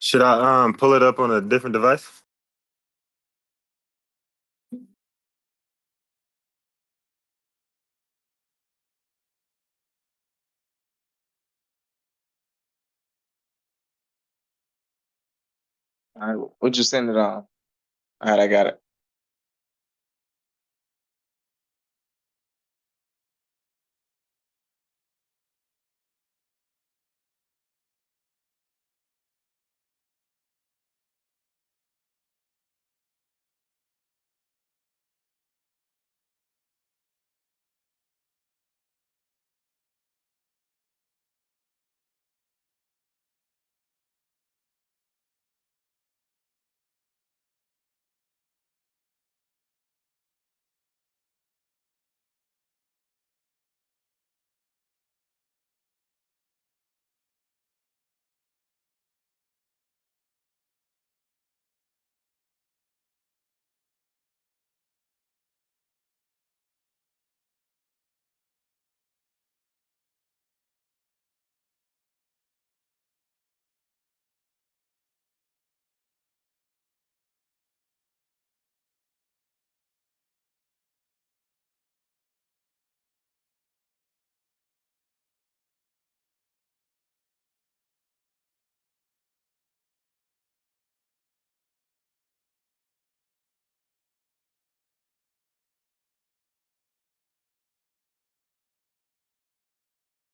Should I pull it up on a different device? All right, what you send it on? All right, I got it.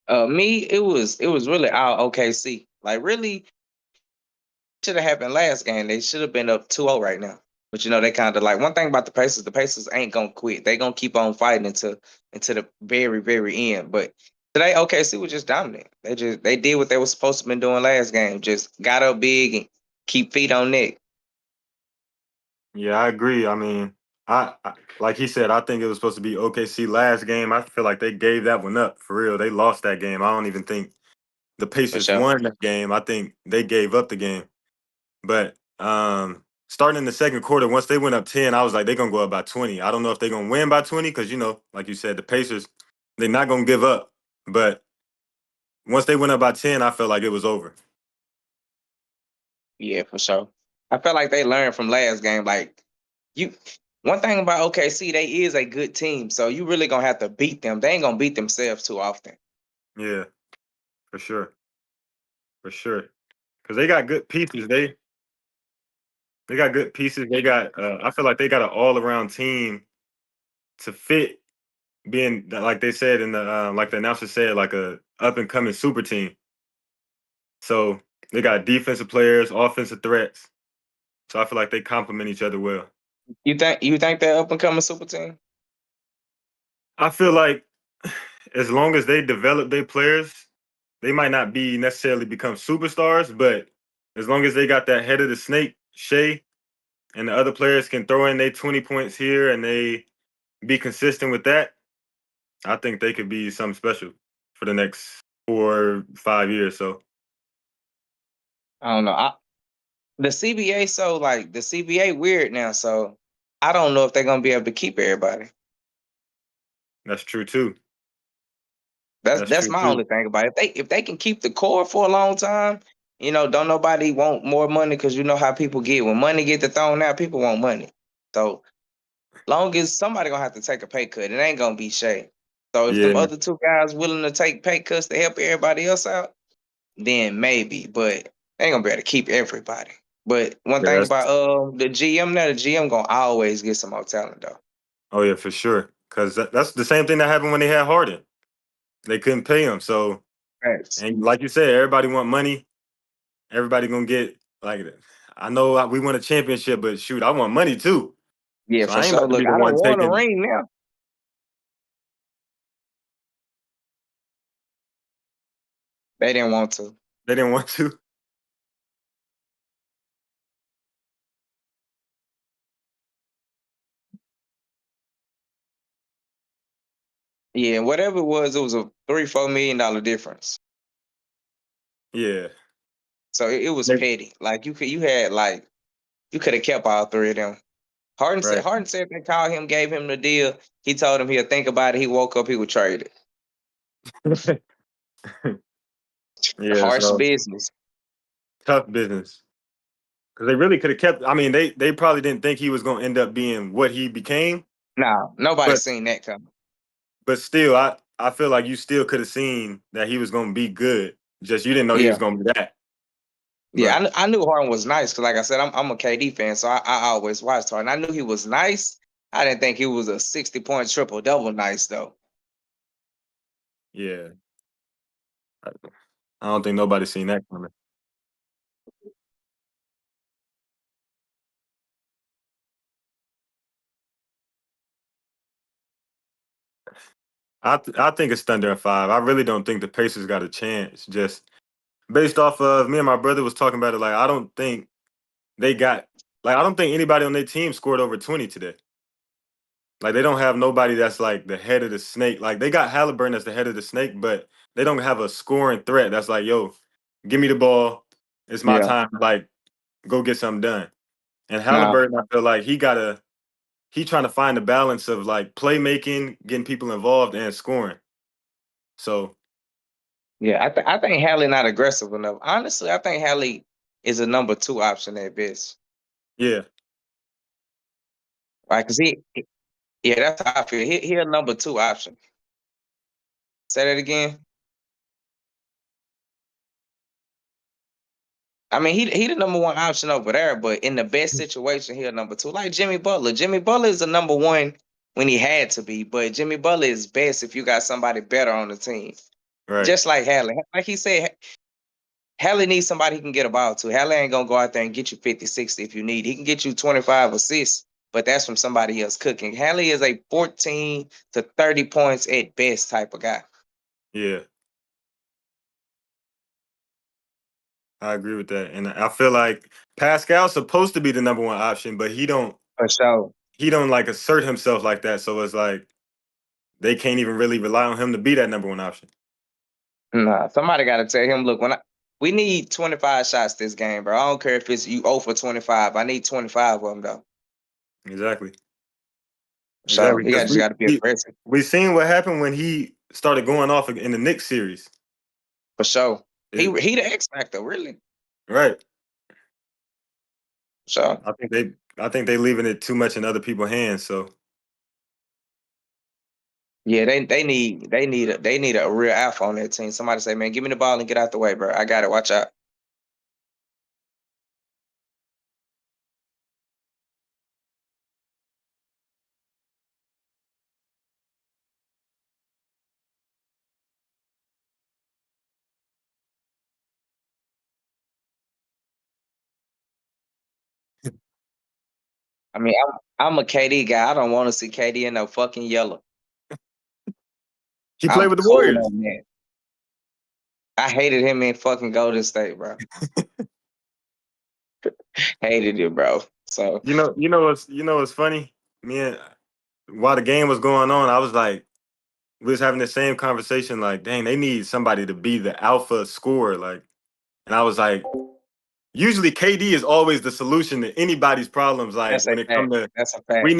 Me, it was really all OKC. Like really should have happened last game. They should have been up 2-0 right now. But they kind of like one thing about the Pacers ain't gonna quit. They gonna keep on fighting until the very, very end. But today OKC was just dominant. They did what they were supposed to been doing last game. Just got up big and keep feet on neck. Yeah, I agree. I mean, I like he said, I think it was supposed to be OKC last game. I feel like they gave that one up for real. They lost that game. I don't even think the For Pacers sure. won that game. I think they gave up the game. But starting in the second quarter, once they went up 10, I was like, they're gonna go up by 20. I don't know if they're gonna win by 20 because like you said, the Pacers, they're not gonna give up. But once they went up by 10, I felt like it was over. Yeah, for sure. I felt like they learned from last game. Like you one thing about OKC, they is a good team. So you really gonna have to beat them. They ain't gonna beat themselves too often. Yeah, for sure. For sure. Because they got good pieces. They got good pieces. They got I feel like they got an all around team to fit being like they said in the like the announcer said, like a up and coming super team. So they got defensive players, offensive threats. So I feel like they complement each other well. You think they're up and coming super team? I feel like as long as they develop their players, they might not be necessarily become superstars, but as long as they got that head of the snake, Shea, and the other players can throw in their 20 points here and they be consistent with that, I think they could be something special for the next 4 5 years. So I don't know. The CBA the CBA weird now, so I don't know if they're gonna be able to keep everybody. that's true too. That's That's that's true my too. only thing about it. If they can keep the core for a long time, don't nobody want more money because you know how people get when money get to thrown out, people want money. So long as somebody gonna have to take a pay cut, it ain't gonna be Shay. So if them Yeah, other two guys willing to take pay cuts to help everybody else out, then maybe. But they ain't gonna be able to keep everybody. But one yeah, thing that's about the GM now, the GM gonna always get some more talent though. oh yeah, for sure. because that's the same thing that happened when they had Harden. They couldn't pay him. So, Facts. and like you said, everybody want money. Everybody gonna get like. I know we won a championship, but shoot, I want money too. Yeah, So for I ain't sure. about to be Look, the I don't one want a taking. ring now. They didn't want to. They didn't want to. Yeah, whatever it was a $3-4 million difference. Yeah. So it was They- petty. Like you had like you could have kept all three of them. right. Harden said they called him, gave him the deal. He told him he'll think about it. He woke up, he would trade it. Yeah. Harsh So business. tough business. Because they really could have kept. I mean, they probably didn't think he was gonna end up being what he became. Nah, nobody But seen that coming. but still, I feel like you still could have seen that he was gonna be good. Just you didn't know he was Yeah. gonna be that. Yeah, But I knew Harden was nice because, like I said, I'm a KD fan, so I always watched Harden. I knew he was nice. I didn't think he was a 60-point triple double nice though. yeah, I don't think nobody seen that coming. I think it's Thunder in 5. I really don't think the Pacers got a chance. Just based off of me and my brother was talking about it. Like I don't think they got. Like I don't think anybody on their team scored over 20 today. Like they don't have nobody that's like the head of the snake. Like they got Halliburton as the head of the snake, but they don't have a scoring threat that's like, yo, give me the ball. It's my Yeah. time. Like, go get something done. And Nah. Halliburton, I feel like he trying to find the balance of like playmaking, getting people involved, and scoring. So Yeah, I think Hallie not aggressive enough. Honestly, I think Hallie is a number two option at best. yeah, Right? Because yeah, that's how I feel. He a number two option. Say that again. I mean, he the number one option over there, but in the best situation, he a number two. Like Jimmy Butler. Jimmy Butler is a number one when he had to be, but Jimmy Butler is best if you got somebody better on the team. right. Just like Hallie. Like he said, Hallie needs somebody he can get a ball to. Hallie ain't gonna go out there and get you 50, 60 if you need. He can get you 25 assists, but that's from somebody else cooking. Hallie is a 14 to 30 points at best type of guy. Yeah, I agree with that. And I feel like Pascal's supposed to be the number one option, but For sure. he don't like assert himself like that. So it's like they can't even really rely on him to be that number one option. Nah, somebody got to tell him, look, we need 25 shots this game, bro. I don't care if it's you 0 for 25. I need 25 of them though. Exactly. So Exactly. he Because just got to be aggressive we seen what happened when he started going off in the Knicks series. for sure. It- He the X factor, really. right. So I think they leaving it too much in other people's hands. So yeah, they need a real alpha on that team. Somebody say, man, give me the ball and get out the way, bro. I got it. Watch out. I mean, I'm a KD guy. I don't want to see KD in no fucking yellow. he played I'm with the cool Warriors. on that. I hated him in fucking Golden State, bro. Hated it, bro. So What's funny? Me and while the game was going on, I was like, we was having the same conversation. Like, dang, they need somebody to be the alpha scorer. Like, and I was like, usually KD is always the solution to anybody's problems. Like that's a when it fact. comes to That's a fact. we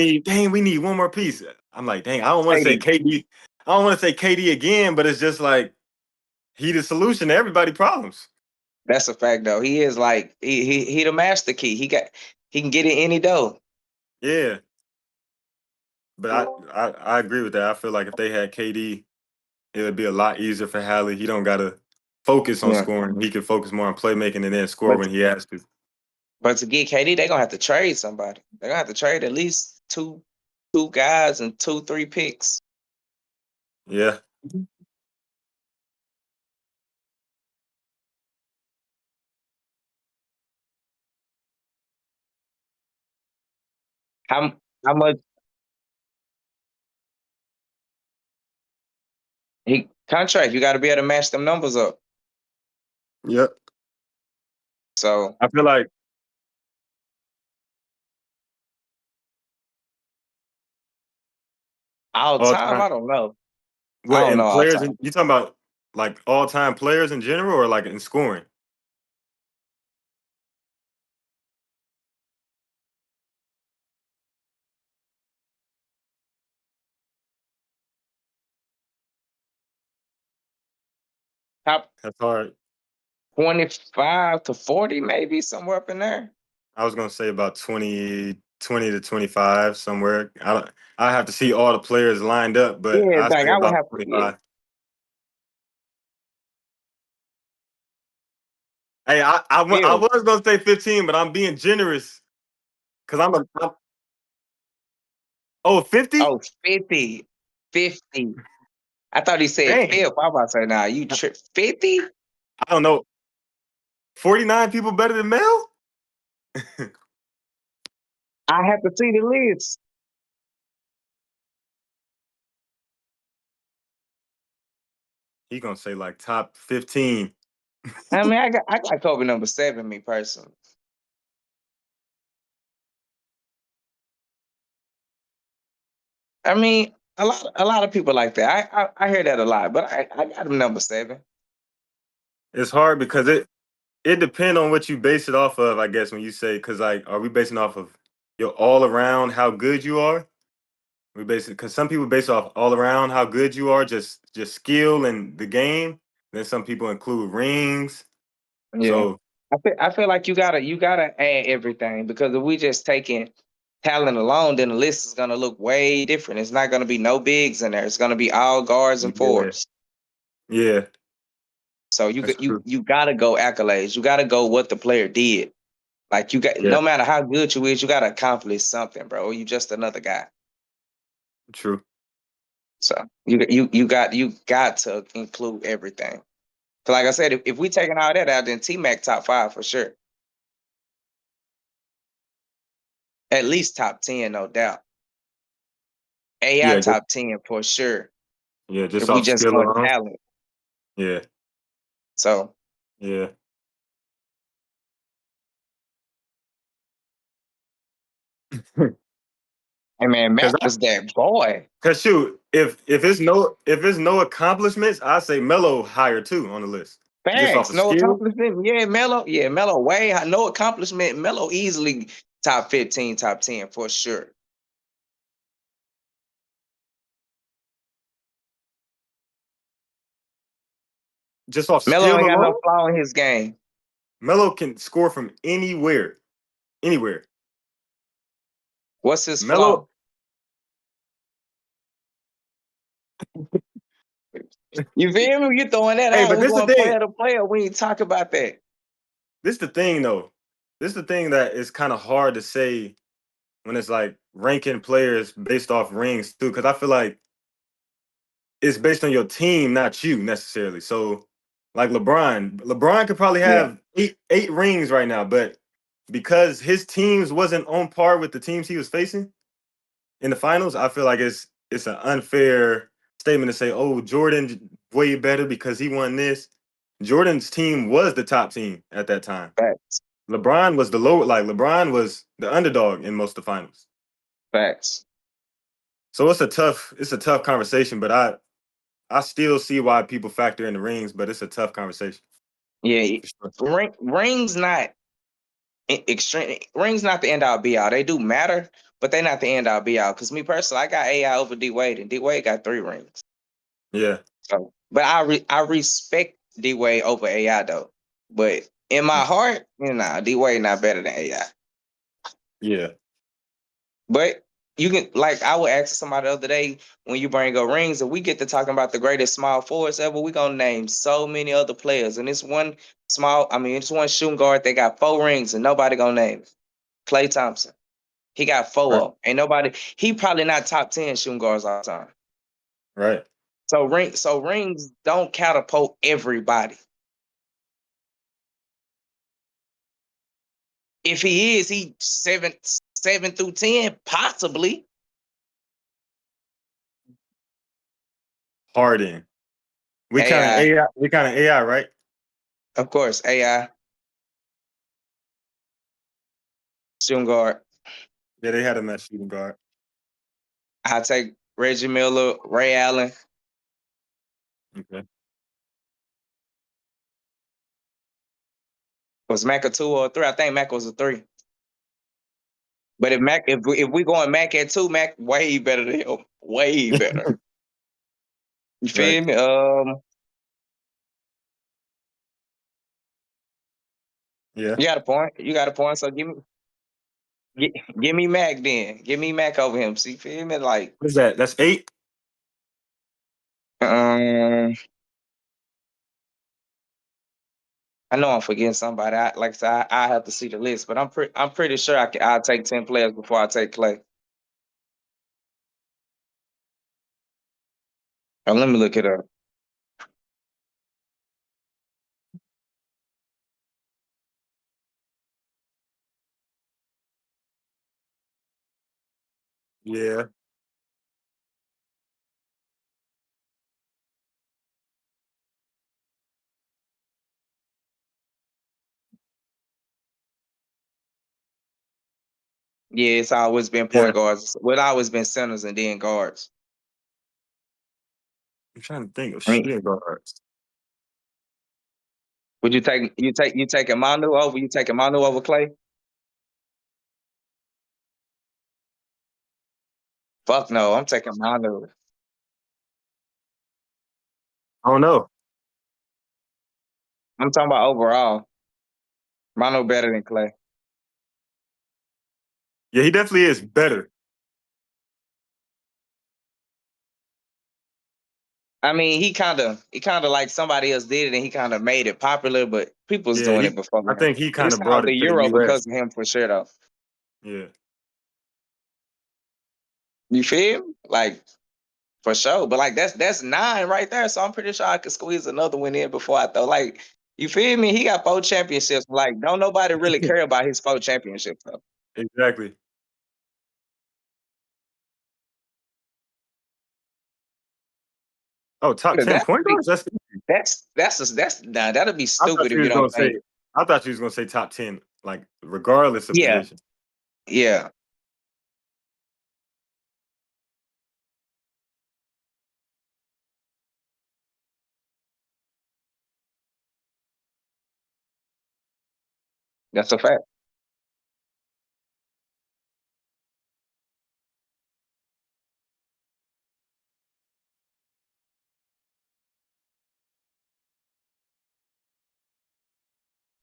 need one more piece. I'm like, dang, I don't want to say KD. KD. I don't want to say KD again, but it's just like he the solution to everybody's problems. That's a fact though. He is like he the master key. He can get it any dough. Yeah, but I agree with that. I feel like if they had KD, it would be a lot easier for Hallie. He don't gotta focus on Yeah. scoring. He can focus more on playmaking and then score But when he has to. but to get KD, they're gonna have to trade somebody. They're gonna have to trade at least two. 2 guys and 2-3 picks. Yeah. How much he contract? You got to be able to match them numbers up. Yep. So I feel like all all time, time. I don't know. I What don't know and all players? time. You talking about like all time players in general, or like in scoring? Top That's hard. 25 to 40, maybe somewhere up in there. I was gonna say about 20 to 25 somewhere. I don't. I have to see all the players lined up, but Yeah, I like say I would about have to. Yeah, 25. Hey, I Phil. was gonna say 15, but I'm being generous because oh 50. Oh, 50. 50. I thought he said Dang, fifth. I was about to say, nah, you trip 50? I don't know. 49 people better than Mel? I have to see the list. He gonna say like top 15. I mean, I got Kobe number 7, me personally. I mean, a lot of people like that. I hear that a lot, but I got him number 7. It's hard because it depends on what you base it off of, I guess, when you say, because like, are we basing off of your all around how good you are? We base it because some people base off all around how good you are, just skill and the game. Then some people include rings. Yeah. So I feel like you gotta add everything, because if we just taking talent alone, then the list is gonna look way different. It's not gonna be no bigs in there. It's gonna be all guards and yeah, fours. yeah, So you that's got you true. you gotta go accolades. You gotta go what the player did. Like you got, Yeah, no matter how good you is, you gotta accomplish something, bro. You just another guy. true. So you got to include everything. So like I said, if we taking all that out, then T Mac top 5 for sure. At least top 10, no doubt. AI Yeah, top 10 for sure. yeah, just If we off just skill going alone. talent. Yeah, So yeah. hey man, Because Mac was that boy. Cause shoot, if it's no accomplishments, I say Melo higher too on the list. Just off Thanks. of No skill. accomplishment. Yeah, Melo. Yeah, Melo way high. No accomplishment. Melo easily top 15, top 10 for sure. Just off Melo skill ain't got no alone, flaw in his game. Melo can score from anywhere. Anywhere. What's his flaw? Melo, You feel me? You throwing that hey, out. but We this the going thing. player to player. We ain't talk about that. This the thing though. This the thing that is kind of hard to say when it's like ranking players based off rings too. Cause I feel like it's based on your team, not you necessarily. So like LeBron could probably Yeah, have eight rings right now, but because his teams wasn't on par with the teams he was facing in the finals, I feel like it's an unfair statement to say, "Oh, Jordan way better because he won this." Jordan's team was the top team at that time. facts, LeBron was the low, like LeBron was the underdog in most of the finals. facts. So it's a tough conversation, but I still see why people factor in the rings, but it's a tough conversation Yeah, for sure. rings not extreme. Rings not the end all be all. They do matter, but they not the end all be all. Because me personally, I got AI over D Wade, and D Wade got 3 rings. Yeah, So, but I respect D Wade over AI though. But in my heart, D Wade not better than AI. yeah, But you can, like, I would ask somebody the other day, when you bring up rings, and we get to talking about the greatest small forwards ever, we gonna name so many other players. And it's one shooting guard that got 4 rings and nobody gonna name it. Klay Thompson. He got 4 Right. of 'em. Ain't nobody. He probably not top 10 shooting guards all the time. Right. So rings don't catapult everybody. If he is, he 7 through 10, possibly. Harden. We kind of AI, AI. We kind of AI, right? of course, AI shooting guard. Yeah, they had him at shooting guard. I take Reggie Miller, Ray Allen. Okay. Was Mac a 2 or a 3? I think Mac was a 3. But if we going Mac at 2, Mac way better than him. Way better. You Right. feel me? Yeah. You got a point. You got a point. So give me Mac then. Give me Mac over him. See, feel me? Like, What's that? That's 8. um, I know I'm forgetting somebody. Like I said, I have to see the list, but I'm pretty sure I'll take 10 players before I take Clay. Let me look it up. Yeah. Yeah, it's always been Yeah. point guards. Well, it's always been centers and then guards. I'm trying to think of I mean, shooting guards. would you taking Manu over? You taking Manu over Clay? Fuck no, I'm taking Manu. I don't know. I'm talking about overall. Manu better than Clay. Yeah, he definitely is better. I mean, he kind of like somebody else did it, and he kind of made it popular. But people was Yeah, doing it before I him. think he kind It's of called brought the it to the Euro US. because of him for sure, though. Yeah. You feel me? Like for sure. But like that's 9 right there. So I'm pretty sure I could squeeze another one in before I throw. Like, you feel me? He got 4 championships. Like, don't nobody really care about his 4 championships though. Exactly. Oh, top 10 That point be guards? That's that's nah, that'll be I thought stupid if you you was don't gonna say think. I thought you was gonna say top 10, like regardless of Yeah, position. yeah. That's a fact.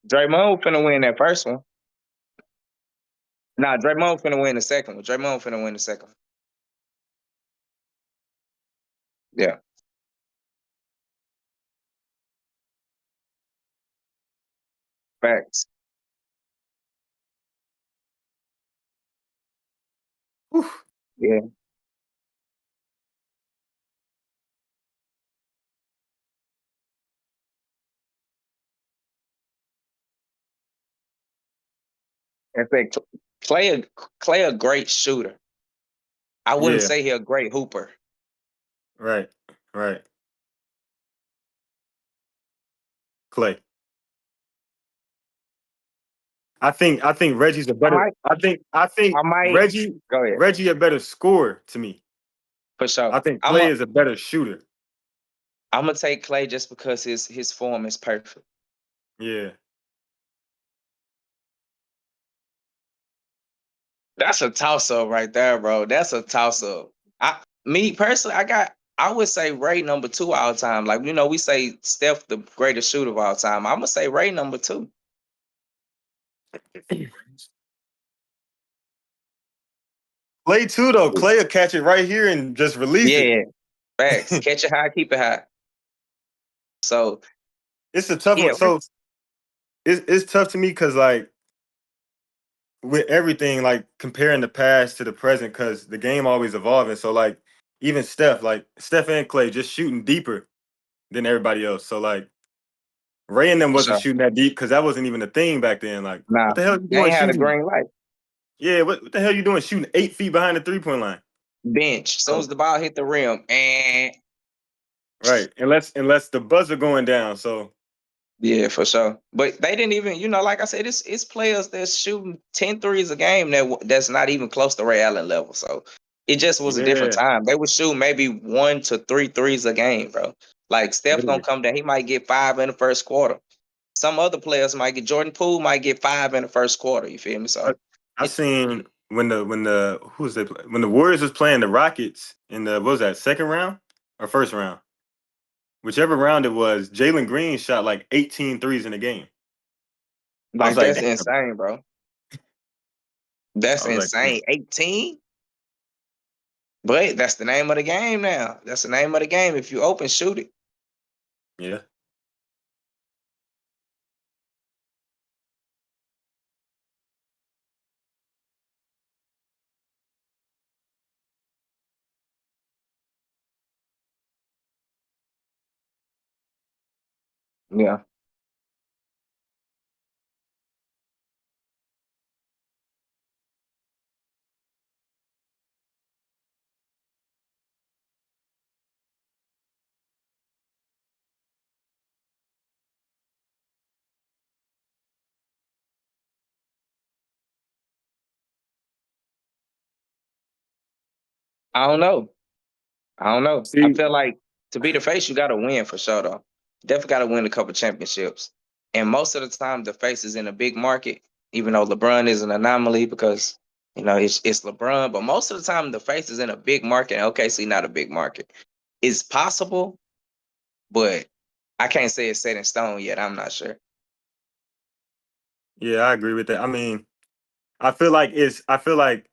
Draymond finna win that first one. Nah, Draymond finna win the second one. Draymond finna win the second one. Yeah, facts. Whew. Yeah. In fact, Clay a great shooter. I wouldn't Yeah, say he a great hooper. right. Right. Clay. I think Reggie's a I better might, I think I might Reggie go ahead Reggie a better scorer to me. for sure. I think I'm Clay a, is a better shooter. I'm gonna take Clay just because his form is perfect. Yeah. That's a toss up right there, bro. That's a toss up. Me personally, I would say Ray number 2 all time. Like, we say Steph the greatest shooter of all time. I'm gonna say Ray number 2. Clay too though. Clay will catch it right here and just release it. Yeah, facts. Catch it high, keep it high. So It's a tough yeah, one. So it's tough to me because like with everything, like comparing the past to the present, because the game always evolving. So like even Steph and Clay just shooting deeper than everybody else. So like Ray and them For wasn't sure. shooting that deep because that wasn't even a thing back then. Like, Nah, what the hell you they doing ain't had a shooting? green light. Yeah, what the hell you doing shooting 8 feet behind the 3 point line? Bench. As soon Oh, as the ball hit the rim, and right. Unless the buzzer going down. So yeah, for sure. But they didn't even, like I said, it's players that's shooting 10 threes a game that's not even close to Ray Allen level. So it just was a different yeah, time. They would shoot maybe 1 to 3 threes a game, bro. Like Steph gonna literally. come down, he might get 5 in the first quarter. Some other players might get Jordan Poole might get 5 in the first quarter. You feel me? I, So I it, seen when the who was they play, when the Warriors was playing the Rockets in the what was that, second round or first round? Whichever round it was, Jalen Green shot like 18 threes in a game. I was like like, that's damn. insane, bro. That's I was like, damn. insane. 18. But that's the name of the game now. That's the name of the game. If you open, shoot it. Yeah. Yeah. I don't know. I don't know. I See, feel like to be the face, you got to win for sure, though. Definitely got to win a couple championships. And most of the time, the face is in a big market, even though LeBron is an anomaly because it's LeBron. But most of the time, the face is in a big market. And OKC not a big market. It's possible, but I can't say it's set in stone yet. I'm not sure. yeah, I agree with that. I mean, I feel like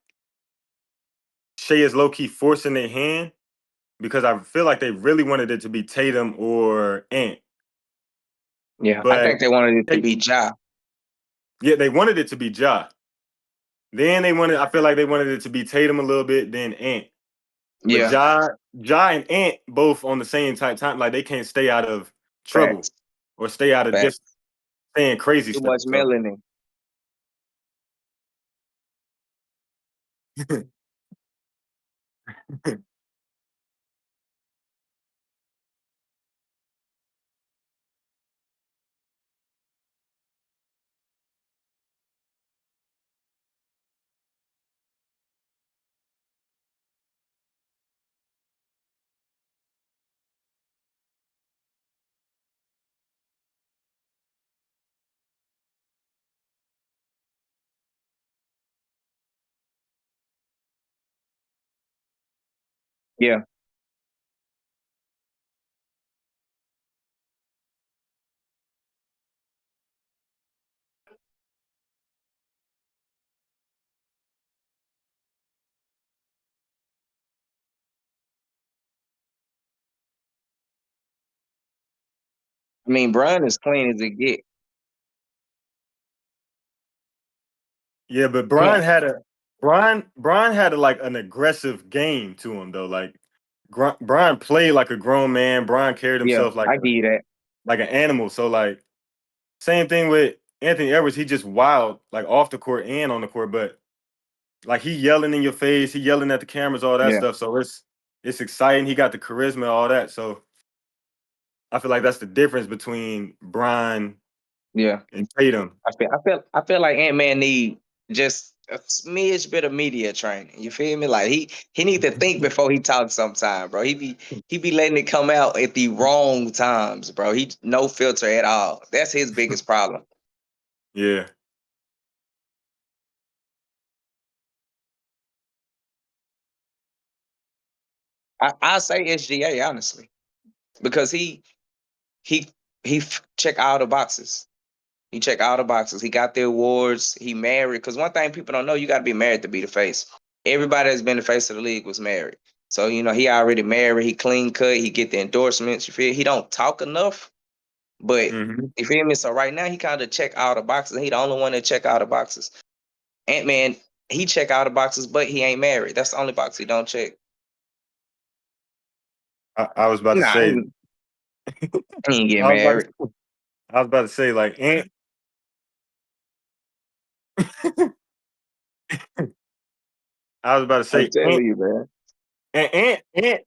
Shea is low key forcing their hand because I feel like they really wanted it to be Tatum or Ant. Yeah, I But think they wanted it to they, be Ja. yeah, they wanted it to be Ja. Then I feel like they wanted it to be Tatum a little bit, then Ant. But Yeah, Ja and Ant both on the same type time, like they can't stay out of trouble facts, or stay out of facts. just saying crazy Too stuff. much So melanin. Yeah, I mean, Brian is clean as it get. yeah, but Yeah, Brian had like an aggressive game to him though. Like Brian played like a grown man. Brian carried yeah, himself I give you that. like an animal. So like same thing with Anthony Edwards. He just wild like off the court and on the court, but like he yelling in your face, he yelling at the cameras, all that Yeah, stuff. So it's exciting. He got the charisma, all that. So I feel like that's the difference between Brian yeah. and Tatum. I feel like Ant Man need just a smidge bit of media training. You feel me? Like he need to think before he talks sometime, bro. He be letting it come out at the wrong times, bro. He no filter at all. That's his biggest problem. Yeah. I say SGA honestly because he check all the boxes. He checked all the boxes. He got the awards. He married. Because one thing people don't know, you got to be married to be the face. Everybody that's been the face of the league was married. So he already married. He clean cut. He get the endorsements. You feel? He don't talk enough, but Hmm. you feel me. So right now he kind of check all the boxes. He the only one that check all the boxes. Ant-Man, he check all the boxes, but he ain't married. That's the only box he don't check. I was about to Nah, say. he ain't get I was about married. to, I was about to say like Ant. I was about to I'm say telling you, man. Ant.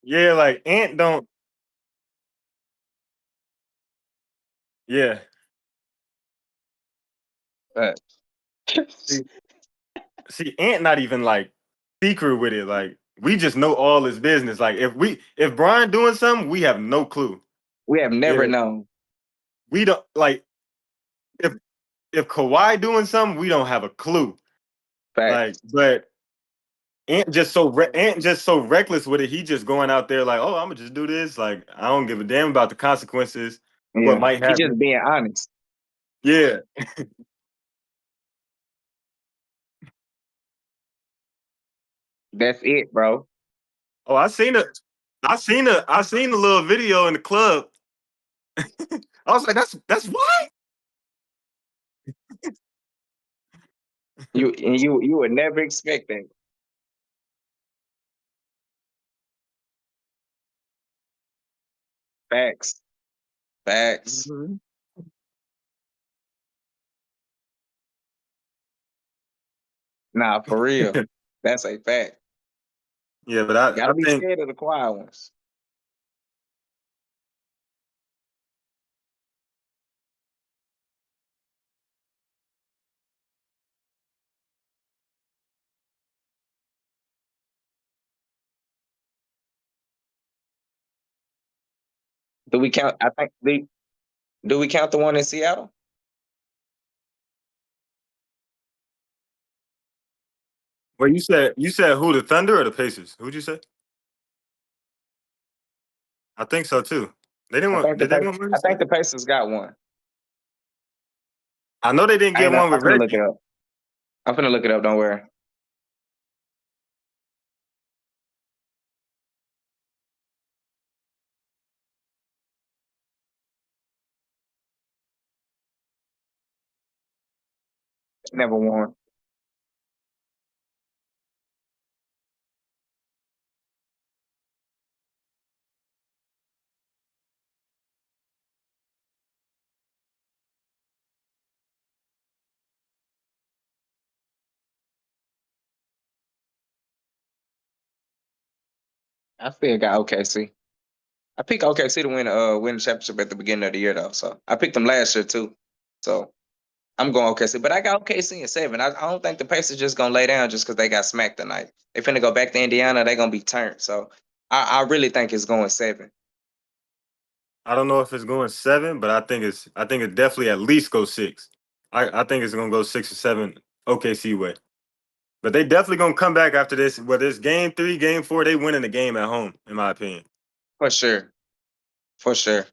Yeah, like Ant don't. Yeah. But See, see, Ant not even like secret with it. Like we just know all his business. Like if Brian doing something, we have no clue. we have never If known. we don't like if if Kawhi doing something, we don't have a clue. Like, Facts. but Ant just so reckless with it. He just going out there like, oh, I'm gonna just do this. Like, I don't give a damn about the consequences. What Yeah. might He just happen? being honest. Yeah. That's it, bro. Oh, I seen a little video in the club. I was like, that's why. You would never expect that. Facts. Facts. Mhm. Nah, for real. That's a fact. Yeah, but I Gotta be think scared of the quiet ones. Do we count? I think do we count the one in Seattle? well, you said who, the Thunder or the Pacers? Who'd you say? I think so too. They didn't want. Did they want Marcus I think Smart? the Pacers got one. I know they didn't I get ain't know. one I'm with finna look it Reggie. up. I'm finna look it up. Don't worry. Never won. I still got OKC. I picked OKC to win the championship at the beginning of the year though. So I picked them last year too. So I'm going OKC, but I got OKC in 7. I don't think the Pacers just gonna lay down just because they got smacked tonight. They finna go back to Indiana. They gonna be turned. So I really think it's going 7. I don't know if it's going 7, but I think it definitely at least goes 6. I think it's gonna go 6 or 7 OKC way. But they definitely gonna come back after this. Whether it's game 3, game 4, they winning the game at home, in my opinion. For sure. For sure.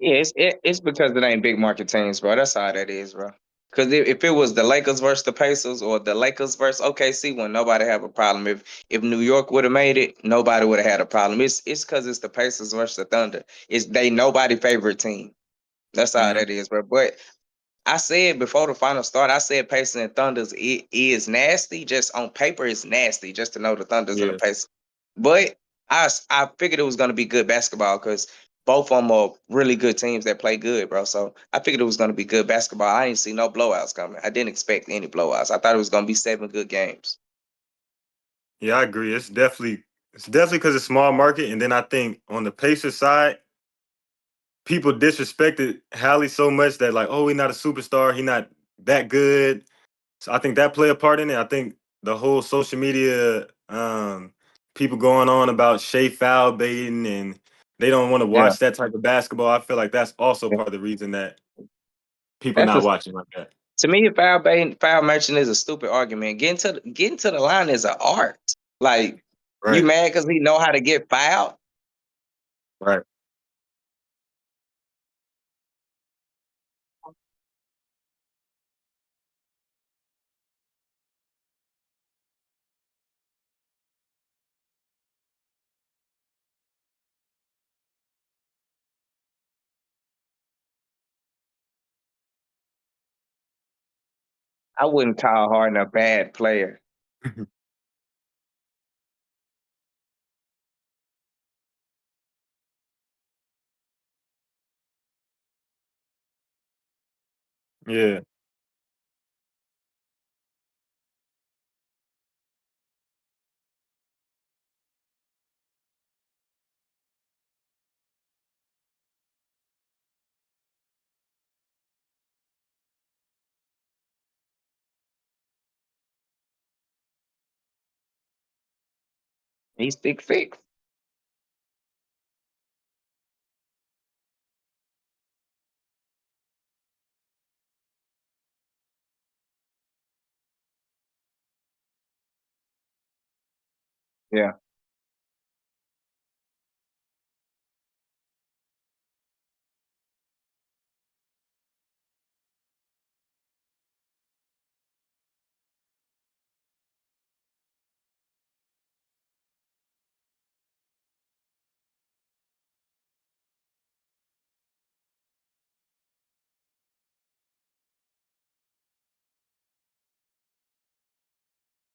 Yeah, it's because it ain't big market teams, bro. That's how that is, bro. Because if it was the Lakers versus the Pacers or the Lakers versus OKC, when nobody have a problem. If New York would have made it, nobody would have had a problem. It's because it's the Pacers versus the Thunder. It's they nobody favorite team. That's how Mhm. that is, bro. But I said before the final start, I said Pacers and Thunders it is nasty. Just on paper, it's nasty just to know the Thunders and the Yeah. Pacers. But I figured it was gonna be good basketball because both of them are really good teams that play good, bro. So I figured it was gonna be good basketball. I didn't see no blowouts coming. I didn't expect any blowouts. I thought it was gonna be 7 good games. Yeah, I agree. It's definitely It's definitely because it's small market, and then I think on the Pacers side, people disrespected Hallie so much that like, oh, he's not a superstar, he's not that good. So I think that play a part in it. I think the whole social media, people going on about Shea foul baiting and they don't want to Yeah, watch that type of basketball. I feel like that's also yeah. part of the reason that people That's not a, watching like that. to me, foul matching is a stupid argument. Getting to the line is an art. Like you Right, mad because he know how to get fouled? right. I wouldn't call Harden a bad player. Yeah. He's 6'6". Yeah,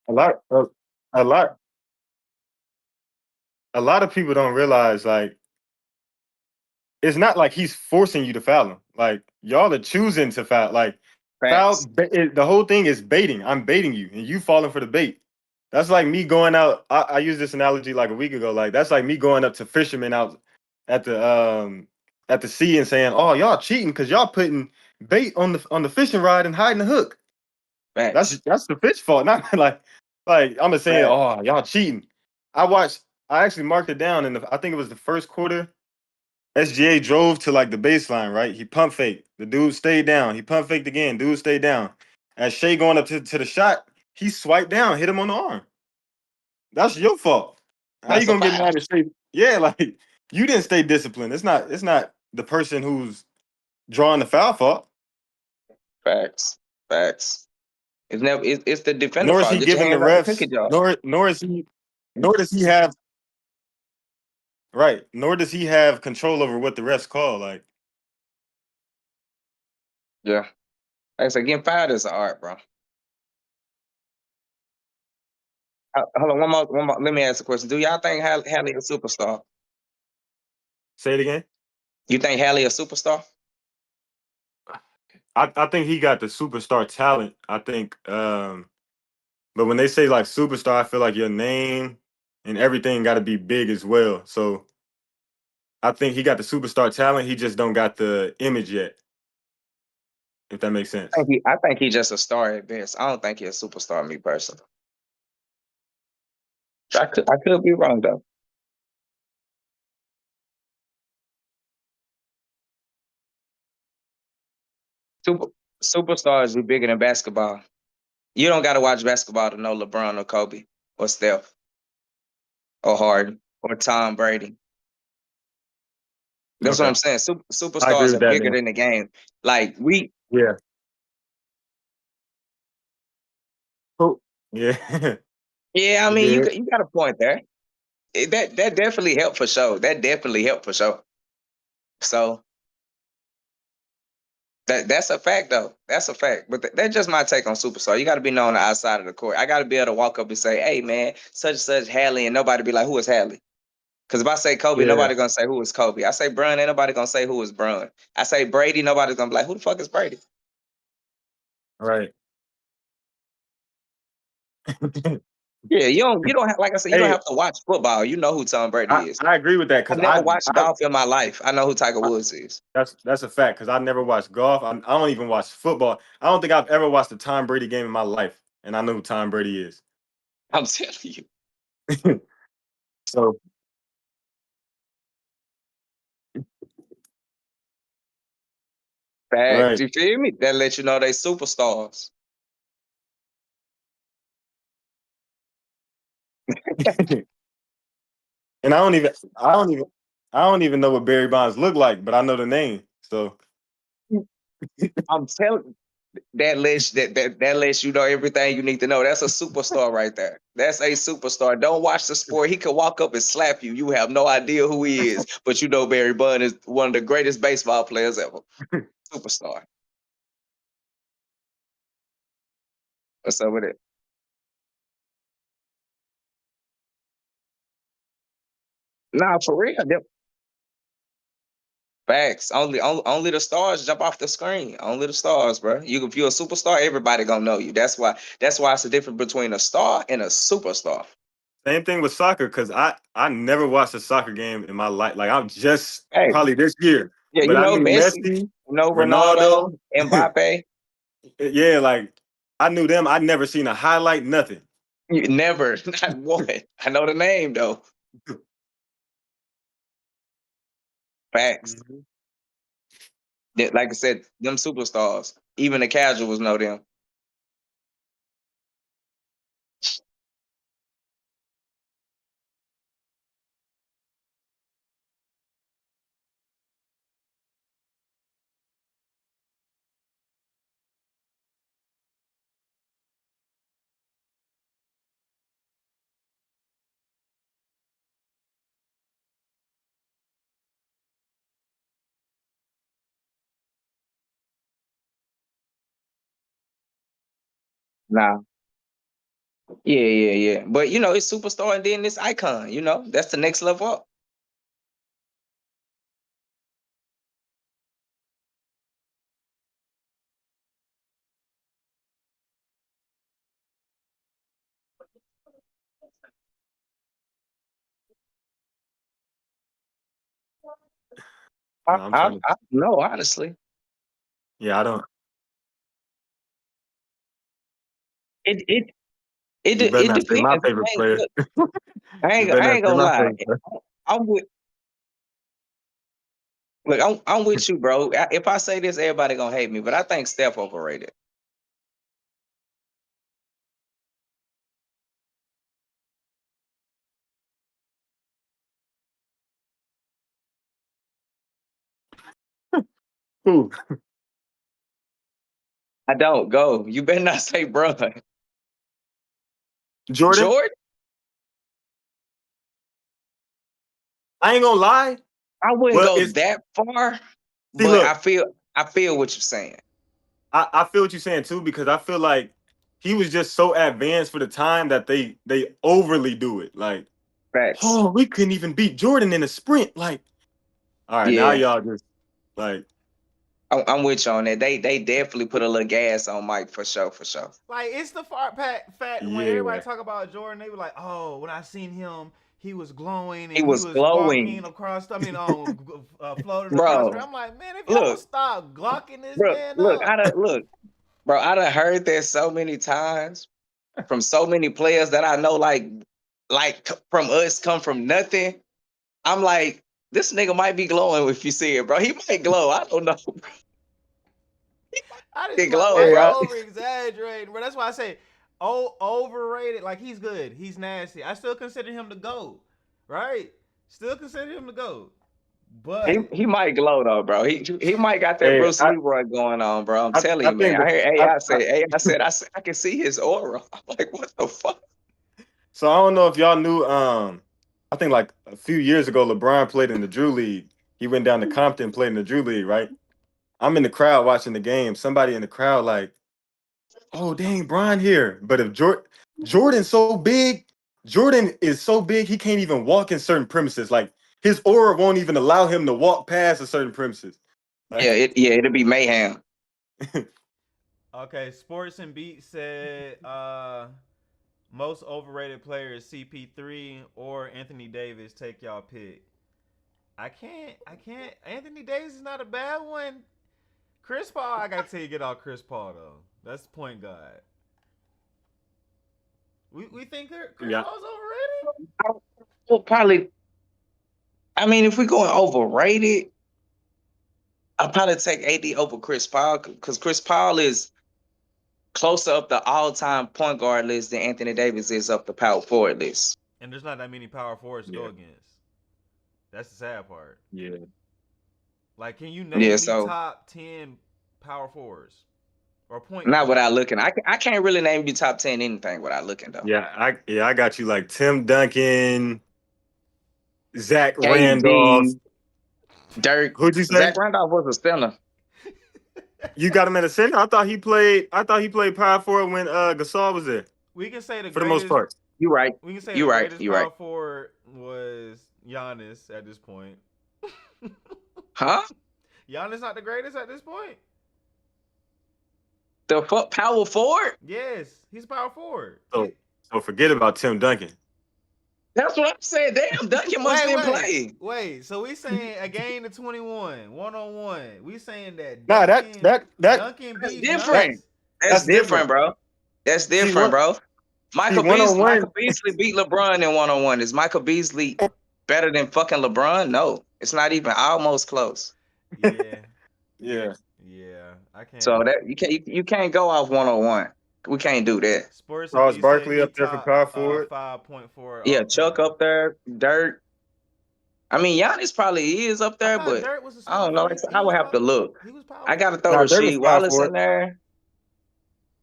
A lot, a lot, a lot of people don't realize like it's not like he's forcing you to foul him. Like y'all are choosing to foul. Like facts. the whole thing is baiting. I'm baiting you, and you falling for the bait. That's like me going out. I used this analogy like a week ago. Like that's like me going up to fishermen out at the sea and saying, "Oh, y'all cheating because y'all putting bait on the fishing rod and hiding the hook." Facts. That's the fish fault, not like I'm just saying, Facts. "Oh, y'all cheating." I watched. I actually marked it down in I think it was the first quarter. SGA drove to like the baseline, right? He pump faked. The dude stayed down. He pump faked again. Dude stayed down. As Shea going up to the shot, he swiped down, hit him on the arm. That's your fault. How you That's a gonna get foul. mad at Shea? Yeah, like you didn't stay disciplined. It's not the person who's drawing the foul fault. Facts. Facts. It's the defender Nor is fault. he Get your giving the hands out the refs. cookie jar. Nor does he have right. Nor does he have control over what the refs call. Like Yeah. Like I said, getting fired is an art, bro. Hold on, one more. Let me ask a question. Do y'all think Hallie a superstar? say it again. You think Hallie a superstar? I think he got the superstar talent. I think but when they say like superstar, I feel like your name and everything got to be big as well. So I think he got the superstar talent. He just don't got the image yet. If that makes sense. I think he's just a star at best. I don't think he's a superstar, me personally. I could be wrong though. Super Superstars be bigger than basketball. You don't got to watch basketball to know LeBron or Kobe or Steph or Harden or Tom Brady. That's what Okay, I'm saying. I agree Superstars with are that bigger then. than the game. Like we, Yeah. Cool. Yeah. yeah. I You mean, you did. got you got a point there. That definitely helped for sure. That definitely helped for sure. So that's a fact though. That's a fact. But that's just my take on superstar. You got to be known on the outside of the court. I got to be able to walk up and say, "Hey, man, such and such Hadley," and nobody be like, "Who is Hadley?" Because if I say Kobe, Yeah. nobody gonna say who is Kobe. I say Brun, ain't nobody gonna say who is Brun. I say Brady, nobody's gonna be like, "Who the fuck is Brady?" Right. Yeah, you don't have, like I said, you don't Hey, have to watch football. You know who Tom Brady is. I agree with that I because never watched golf in my life. I know who Tiger I Woods is. that's a fact because I never watched golf. I don't even watch football. I don't think I've ever watched a Tom Brady game in my life, and I know who Tom Brady is. I'm telling you. So Facts. right. You feel me? That lets you know they superstars. And I don't even know what Barry Bonds look like, but I know the name. So I'm telling that lets you know everything you need to know. That's a superstar right there. That's a superstar. Don't watch the sport. He could walk up and slap you. You have no idea who he is, but you know Barry Bonds is one of the greatest baseball players ever. Superstar. What's up with it? Nah, for real. Facts. Only the stars jump off the screen. Only the stars, bro. If you're a superstar, everybody gonna know you. That's why it's the difference between a star and a superstar. same thing with soccer because I never watched a soccer game in my life. Like I'm just Hey, probably this year, yeah, but you I know knew Messi, Messi, Ronaldo, Ronaldo. Mbappe. Yeah, like I knew them. I never seen a highlight, nothing. You never, not one. I know the name though. Facts. Mhm. Like I said, them superstars. Even the casuals know them. Nah. Yeah. But it's superstar and then it's icon. That's the next level up. No, I'm trying to. I no, honestly. Yeah, I don't. It it it You better it not say depends. my favorite player. Look, I You ain't better I not ain't say gonna my lie. favorite player. I'm with Look, I'm with you, bro. If I say this, everybody gonna hate me, but I think Steph overrated. Who? I don't go. You better not say bro. Jordan? Jordan, I ain't gonna lie. I wouldn't Well, go it's that far, see, but I look, feel I feel what you're saying. I feel what you're saying too because I feel like he was just so advanced for the time that they overly do it. Like, Facts. oh, we couldn't even beat Jordan in a sprint. Like, all right, now Yeah, y'all just like, I'm with you on that. They definitely put a little gas on Mike for sure, for sure. Like it's the fact when everybody yeah, talk about Jordan, they were like, "Oh, when I seen him, he was glowing He and he was was walking glowing, across. I mean, floating across." bro. I'm like, man, if y'all don't Look, stop glocking this bro. man Look, up, bro. I done heard that so many times from so many players that I know, from us, come from nothing. I'm like, this nigga might be glowing if you see it, bro. He might glow. I don't know. I just He feel like glow, Mike hey, bro. over exaggerating, bro. That's why I say, oh, overrated. Like he's good, he's nasty. I still consider him the GOAT, right? Still consider him the GOAT, but He might glow though, bro. He might got that hey, Bruce Leroy going on, bro. I'm telling I you, man. think I that heard AI said I can see his aura. I'm like, what the fuck? so. I don't know if y'all knew. I think like a few years ago, LeBron played in the Drew League. He went down to Compton, played in the Drew League, right? I'm in the crowd watching the game. Somebody in the crowd like, oh dang, Bron here. But if Jordan's so big, Jordan is so big he can't even walk in certain premises. Like his aura won't even allow him to walk past a certain premises. Like, It'll be mayhem. okay. Sports and Beat said, Most overrated player is CP3 or Anthony Davis. Take y'all pick. I can't. Anthony Davis is not a bad one. Chris Paul, I gotta tell you, get off Chris Paul though. That's the point guard. We think Chris Yeah. Paul's overrated? Well, probably. I mean, if we're going overrated, I'll probably take AD over Chris Paul because Chris Paul is closer up the all-time point guard list than Anthony Davis is up the power forward list. And there's not that many power forwards to go against. That's the sad part. Yeah. Like, can you name me so top 10 power forwards or point? not forwards? without looking. I can't really name you top 10 anything without looking though. Yeah, I got you like Tim Duncan, Zach KD, Randolph, Dirk. Who'd you say? Zach Randolph was a center. You got him at a center? I thought he played power forward when Gasol was there. We can say for the most part. You're right. We can say You're the right. greatest You're power right. forward was Giannis at this point. Huh? Giannis not the greatest at this point? The power forward? Yes, he's a power forward. So forget about Tim Duncan. That's what I'm saying. Damn, Duncan must didn't play. Wait, so we saying a game to 21, 1-on-1. We saying that Nah, Duncan, that Duncan That's beats different. Giannis. That's different, bro. That's different, bro. Michael Beasley beat LeBron in 1-on-1. Is Michael Beasley better than fucking LeBron? No, it's not even almost close. Yeah. Yeah. I can't. So that you can't go off 1-on-1. We can't do that. Charles Barkley up there for power forward. 5.4. Yeah, Chuck up there, Dirk. I mean, Giannis probably is up there, but I don't know. I would have to look. I gotta throw Rasheed Wallace in there.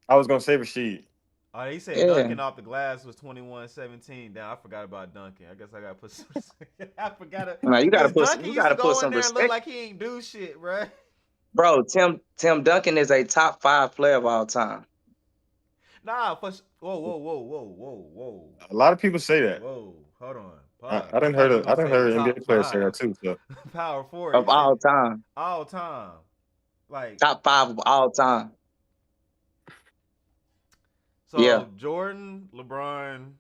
I was gonna say Rasheed. Oh, he said Duncan off the glass was 21-17. Damn, I forgot about Duncan. I guess I gotta put some. I forgot it. No, you gotta put some respect. respect. Look like he ain't do shit, bro. Bro, Tim Duncan is a top 5 player of all time. Nah, whoa. A lot of people say that. Whoa, hold on. I didn't heard NBA players say that too. So. Power forward of all time. All time, like top 5 of all time. So yeah, Jordan, LeBron,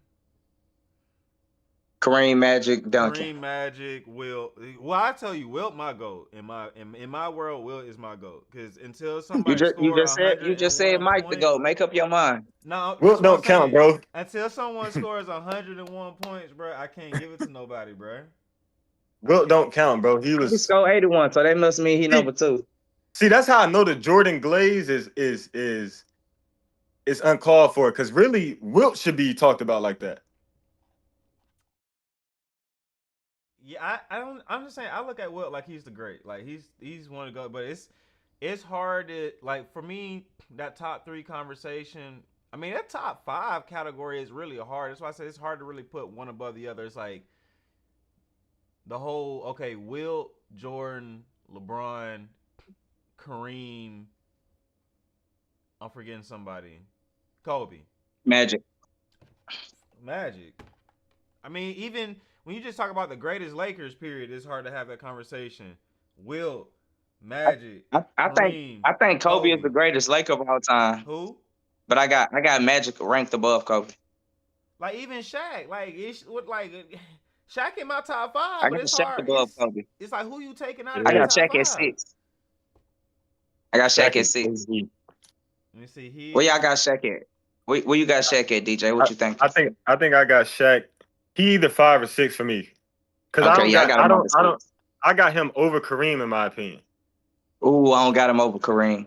Kareem, Magic, Duncan. Kareem, Magic, Wilt. Well, I tell you, Wilt my GOAT. In my world, Wilt is my GOAT. Because until somebody you just said Mike the GOAT. Make up your mind. No, Wilt don't count, bro. Until someone scores 101 points, bro, I can't give it to nobody, bro. Wilt don't count, bro. He scored 81, so that must mean he number 2. See, that's how I know the Jordan glaze is uncalled for. Because really, Wilt should be talked about like that. Yeah, I'm just saying. I look at Wilt like he's the great. Like he's one to go. But it's hard to, like, for me, that top 3 conversation. I mean, that top 5 category is really hard. That's why I say it's hard to really put one above the other. It's like the whole Wilt, Jordan, LeBron, Kareem. I'm forgetting somebody. Kobe. Magic. I mean, even when you just talk about the greatest Lakers period, it's hard to have that conversation. Wilt, Magic. I think Kobe is the greatest Laker of all time. Who? But I got Magic ranked above Kobe. Like even Shaq, Shaq in my top 5. I but got it's Shaq hard. above Kobe. It's like who you taking out? I got Shaq Shaq at 6. I got Shaq at 6. Let me see. Where y'all got Shaq at? Where you got Shaq at, DJ? What you think? I think I got Shaq. He either 5 or 6 for me. Because I got him over Kareem in my opinion. Ooh, I don't got him over Kareem.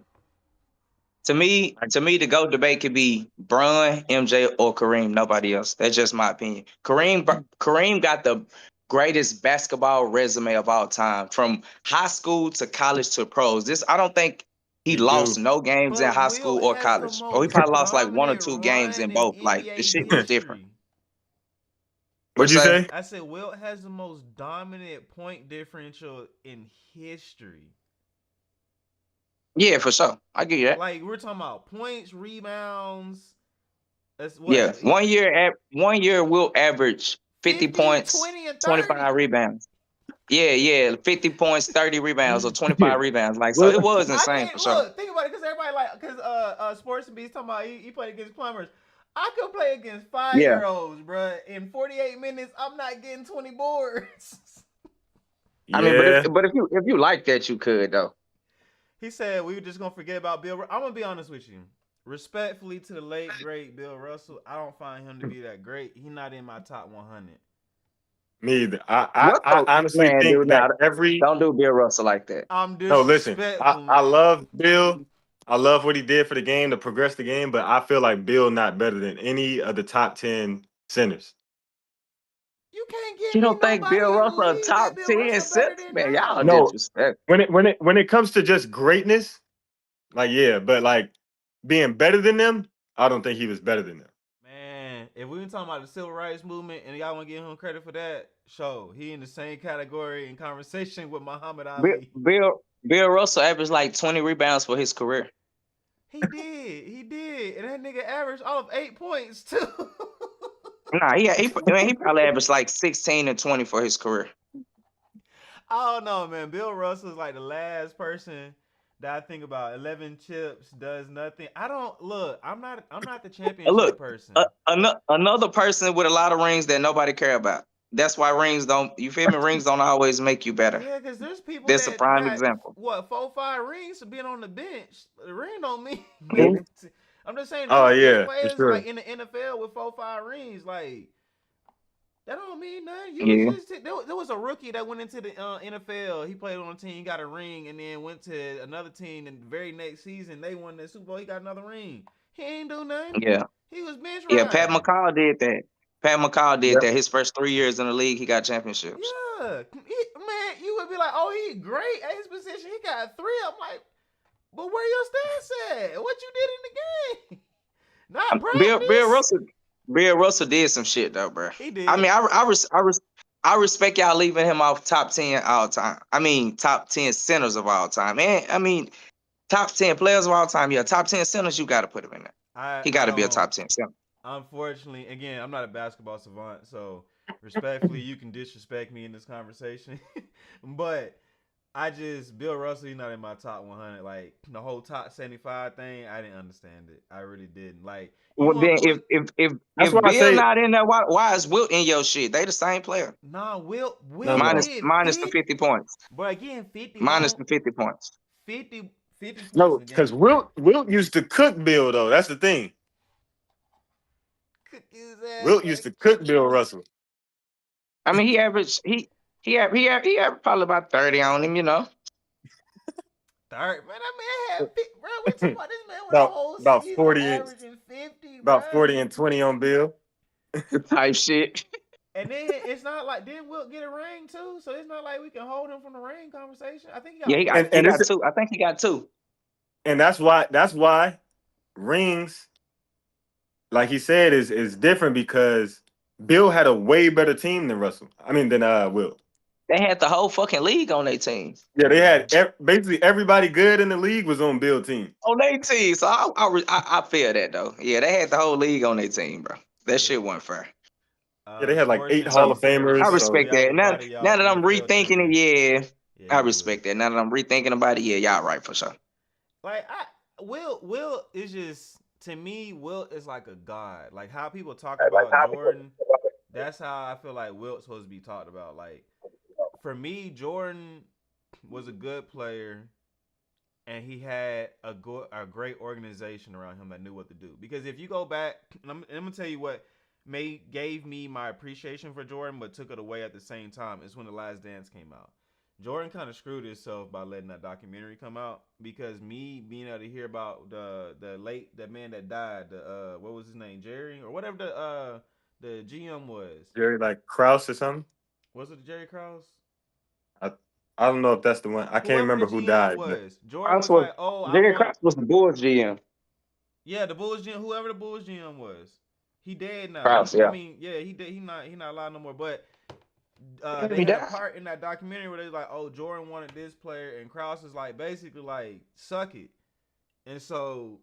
To me, the GOAT debate could be Bron, MJ, or Kareem. Nobody else. That's just my opinion. Kareem got the greatest basketball resume of all time, from high school to college to pros. I don't think he lost no games in high school or college. Or he probably lost like 1 or 2 games in both. Like, the shit was different. What'd you say? I said Wilt has the most dominant point differential in history. Yeah, for sure. I get you that. Like, we're talking about points, rebounds. That's what, yeah, 1 year Wilt averaged 50 points, 25 rebounds. Yeah, 50 points, 30 rebounds, or 25 rebounds. Like, so it was insane for sure. Look, think about it, because everybody, like, because Sports and Beats talking about he played against Plumbers. I could play against Yeah. 5-year-olds, bro. In 48 minutes, I'm not getting 20 boards. I mean, but Yeah. if you like that, you could though. He said we were just gonna forget about Bill. I'm gonna be honest with you. Respectfully to the late great Bill Russell, I don't find him to be that great. He's not in my top 100. Me either. I Russell, honestly man, think dude, now that every don't do Bill Russell like that. I'm no, listen. disrespectful, I man. love Bill. I love what he did for the game to progress the game, but I feel like Bill not better than any of the top 10 centers. You can't give You me don't think Bill nobody in the Russell a league that top Bill 10 Russell better center? than Man, y'all now. No, disrespect. when it comes to just greatness, like yeah, but like being better than them, I don't think he was better than them. Man, if we been talking about the civil rights movement and y'all want to give him credit for that, show he in the same category in conversation with Muhammad Bill Ali. Bill, Bill Russell averaged like 20 rebounds for his career. He did, and that nigga averaged all of 8 points too. Nah, he probably averaged like 16 and 20 for his career. I don't know, man. Bill Russell is like the last person that I think about. 11 chips does nothing. I don't look. I'm not the championship Look, person. another person with a lot of rings that nobody care about. That's why rings don't. You feel me? Rings don't always make you better. Yeah, because there's people That's a that prime got example. what 4-5 rings for being on the bench. The ring don't mean Mhm. nothing. I'm just saying Oh there's yeah, for players like sure. in the NFL with 4-5 rings. Like that don't mean nothing. You was Yeah. just there was a rookie that went into the NFL. He played on a team, got a ring, and then went to another team. And the very next season, they won the Super Bowl. He got another ring. He ain't do nothing. Yeah. He was bench Yeah. Pat riding. McCall did that. Pat McCall did Yep. that. His first 3 years in the league, he got championships. Yeah, man, you would be like, oh, he great at his position. He got 3. I'm like, but where your stats at? What you did in the game? Not Bill practice. Russell. Bill Russell did some shit though, bro. He did. I mean, I respect y'all leaving him off top 10 all time. I mean, top 10 centers of all time. And I mean, top 10 players of all time. Yeah, top 10 centers, you got to put him in there. He I got to be a don't. top 10 center. Unfortunately, again, I'm not a basketball savant, so respectfully, you can disrespect me in this conversation. But Bill Russell, he's not in my top 100. Like the whole top 75 thing, I didn't understand it. I really didn't. Like you Well, want then to put That's if why I Bill say not in there, why is Wilt in your shit? They the same player. nah. Wilt no. did Minus the 50, 50 points. but again, 50 Minus won't the 50 points. 50 points No, in a because game. Wilt used to cook Bill though. That's the thing. Cook his ass Wilt used like to cook Bill Russell. I mean, he averaged he averaged probably about 30 on him, you know. third. Man, that man had 50, bro. We talking about this man with a about whole about season 40 averaging 50, about bro. 40 and 20 on Bill. Type shit. And then it's not like didn't Wilt get a ring too? So it's not like we can hold him from the ring conversation. I think he Yeah, got he And one. got it's two. I think he got two. and that's why rings, like he said, is different because Bill had a way better team than Russell. I mean than Wilt. They had the whole fucking league on their team. Yeah, they Yeah. had basically everybody good in the league was on Bill team. On their team. So I feel that though. Yeah, they had the whole league on their team, bro. That shit wasn't fair. Yeah, they had like 8 Unfortunately, Hall he So of said I Famers. So respectfully, respect I that. will Now, body y'all now that I'm NFL rethinking trivia. it, yeah, Yeah, I you will. respect that. Now that I'm rethinking about it, yeah, y'all right for sure. Like Will is just to me, Wilt is like a god. Like how people talk about Jordan, that's how I feel like Wilt's supposed to be talked about. Like for me, Jordan was a good player and he had a great organization around him that knew what to do. Because if you go back, and I'm gonna tell you what gave me my appreciation for Jordan, but took it away at the same time. Is when The Last Dance came out. Jordan kind of screwed himself by letting that documentary come out because me being able to hear about the man that died, the what was his name, Jerry or whatever the GM was. Jerry like Krause or something. Was it Jerry Krause? I I don't know if that's the one. I can't Whoever the remember who GM died, but was, Jordan Krause was was like, "Oh, I Jerry want." Krause was the Bulls GM. Yeah, the Bulls GM, whoever the Bulls GM was, he dead now. Krause, I yeah. mean, yeah, he did. He not alive no more. But Yeah, they he had a died. part in that documentary where they was like, "Oh, Jordan wanted this player," and Krause is like, basically like, "Suck it." And so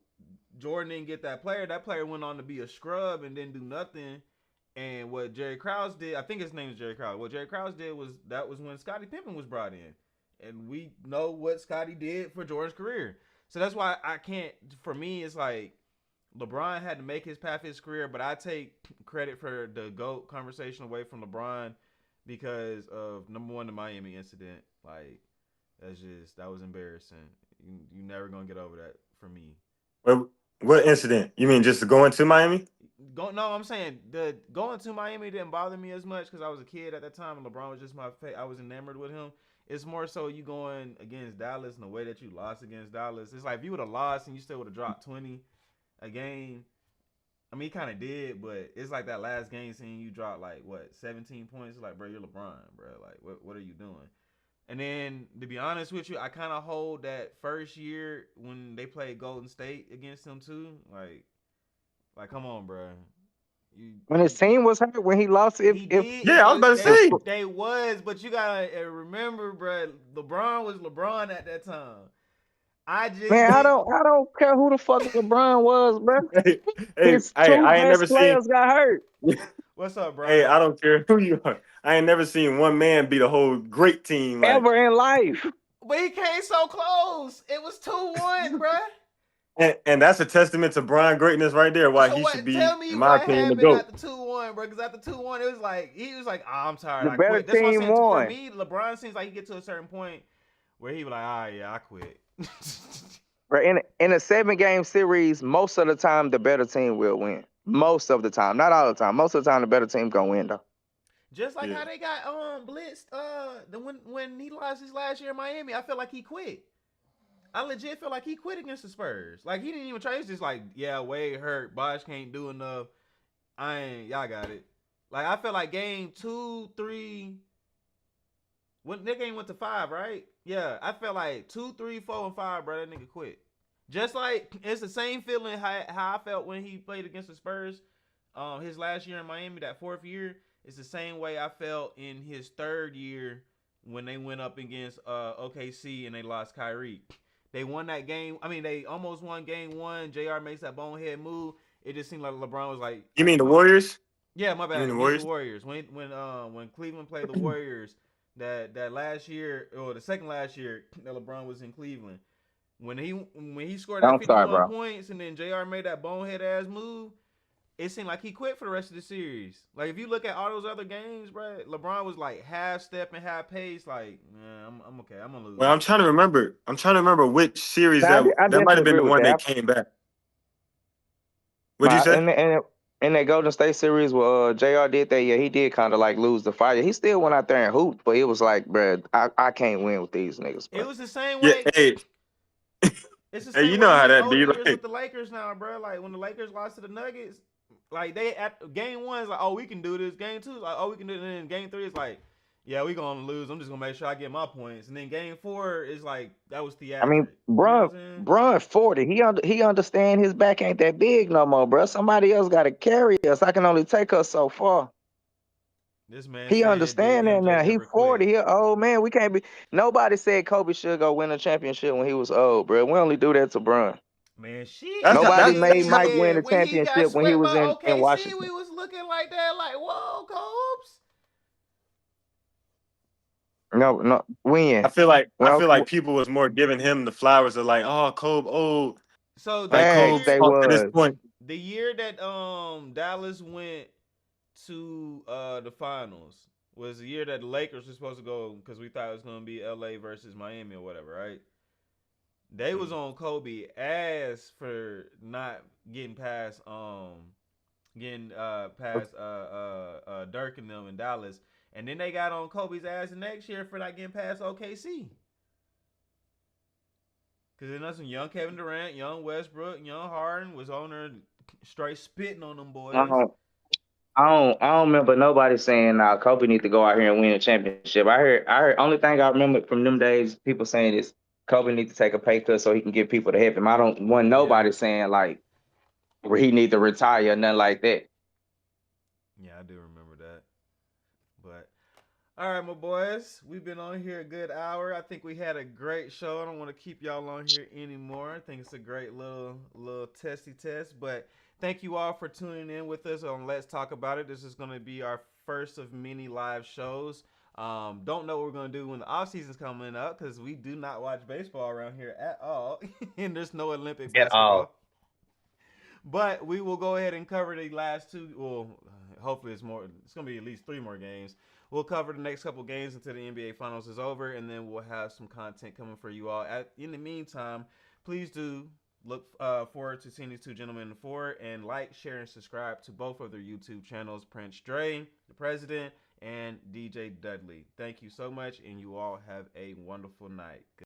Jordan didn't get that player. That player went on to be a scrub and didn't do nothing. And what Jerry Krause did, I think his name is Jerry Krause. What Jerry Krause did was that was when Scottie Pippen was brought in, and we know what Scottie did for Jordan's career. So that's why I can't. For me, it's like LeBron had to make his path his career, but I take credit for the GOAT conversation away from LeBron because of number one, the Miami incident. Like that was embarrassing. You never gonna get over that for me. What incident? You mean just going to Miami? No, I'm saying the going to Miami didn't bother me as much because I was a kid at that time and LeBron was just I was enamored with him. It's more so you going against Dallas and the way that you lost against Dallas. It's like if you would have lost and you still would have dropped 20 a game. I mean, he kind of did, but it's like that last game scene you dropped like what 17 points. It's like, bro, you're LeBron, bro. Like, what are you doing? And then to be honest with you, I kind of hold that first year when they played Golden State against him too. Like come on, bro. When his team was hurt, when he lost, He did. Yeah, I was about to say. They was, but you gotta remember, bro. LeBron was LeBron at that time. Man, I don't care who the fuck LeBron was, bro. His I ain't two never best players got hurt. What's up, bro? Hey, I don't care who you are. I ain't never seen one man beat a whole great team like. Ever in life. But he came so close. It was 2-1, bro. And that's a testament to Brian greatness right there. Why So he what? should be, Tell me in my what opinion, the happened GOAT. at the 2-1, bro. Because after 2-1, it was like he was like, I'm tired. The I better quit. That's what I'm team saying. won. For me, LeBron seems like he get to a certain point where he was like, yeah, I quit. Bro, in a 7-game series, most of the time the better team will win. Most of the time, not all the time. Most of the time, the better team gonna win though. Just like how they got blitzed when he lost his last year in Miami, I feel like he quit. I legit feel like he quit against the Spurs. Like he didn't even try. He's just like, yeah, Wade hurt. Bosh can't do enough. Y'all got it. Like I feel like game 2, 3. When that game went to 5, right? Yeah, I felt like 2, 3, 4, and 5, bro. That nigga quit. Just like it's the same feeling how I felt when he played against the Spurs, his last year in Miami, that 4th year. It's the same way I felt in his 3rd year when they went up against OKC and they lost Kyrie. They won that game. I mean, they almost won game 1. JR makes that bonehead move. It just seemed like LeBron was like, You mean the Warriors? yeah, my bad. You mean The Warriors. When Cleveland played the Warriors that last year or the second last year that LeBron was in Cleveland, when he scored that 51 points and then JR made that bonehead ass move, it seemed like he quit for the rest of the series. Like if you look at all those other games, bro, LeBron was like half step and half pace. Like, man, I'm okay. I'm gonna lose. Well, I'm trying to remember which series that might have been the one that came back. What'd you say? In that Golden State series where JR did that, yeah, he did kind of like lose the fight. He still went out there and hooped, but it was like, bro, I can't win with these niggas, bro. It was the same way. Yeah, hey. It's the same you know way how that be like with the Lakers now, bro. Like when the Lakers lost to the Nuggets, like they at game 1 is like, oh, we can do this. Game 2 is like, oh, we can do it. And then game 3 is like, yeah, we gonna lose. I'm just gonna make sure I get my points. And then game 4 is like, that was theatric. I mean, Bron 40. He understand his back ain't that big no more, bro. Somebody else got to carry us. I can only take us so far. This man, he understand that now. He 40. He old man. We can't be. Nobody said Kobe should go win a championship when he was old, bro. We only do that to Bron. Man, shit. Nobody made Mike win a championship when he was in Washington. We was looking like that, like, whoa, Cobes. No, when I feel like people was more giving him the flowers of like, oh, Kobe, oh, so like Kobe to this point. The year that Dallas went to the finals was the year that the Lakers were supposed to go because we thought it was gonna be LA versus Miami or whatever, right? They was on Kobe ass for not getting past Dirk and them in Dallas. And then they got on Kobe's ass the next year for not getting past OKC. Because then some young Kevin Durant, young Westbrook, young Harden was on there straight spitting on them boys. I don't remember nobody saying Kobe need to go out here and win a championship. I heard only thing I remember from them days, people saying is Kobe need to take a pay cut so he can get people to help him. I don't want nobody saying like where he need to retire or nothing like that. Yeah, I do remember that. But all right, my boys, we've been on here a good hour. I think we had a great show. I don't want to keep y'all on here anymore. I think it's a great little testy test. But thank you all for tuning in with us on Let's Talk About It. This is going to be our first of many live shows. Don't know what we're going to do when the off season's coming up because we do not watch baseball around here at all. And there's no Olympic basketball. But we will go ahead and cover the last two. Well, hopefully it's more. It's gonna be at least 3 more games. We'll cover the next couple games until the NBA Finals is over, and then we'll have some content coming for you all. In the meantime, please do look forward to seeing these two gentlemen in the floor, and like, share, and subscribe to both of their YouTube channels, Prince Dre, the President, and DJ Dudley. Thank you so much, and you all have a wonderful night.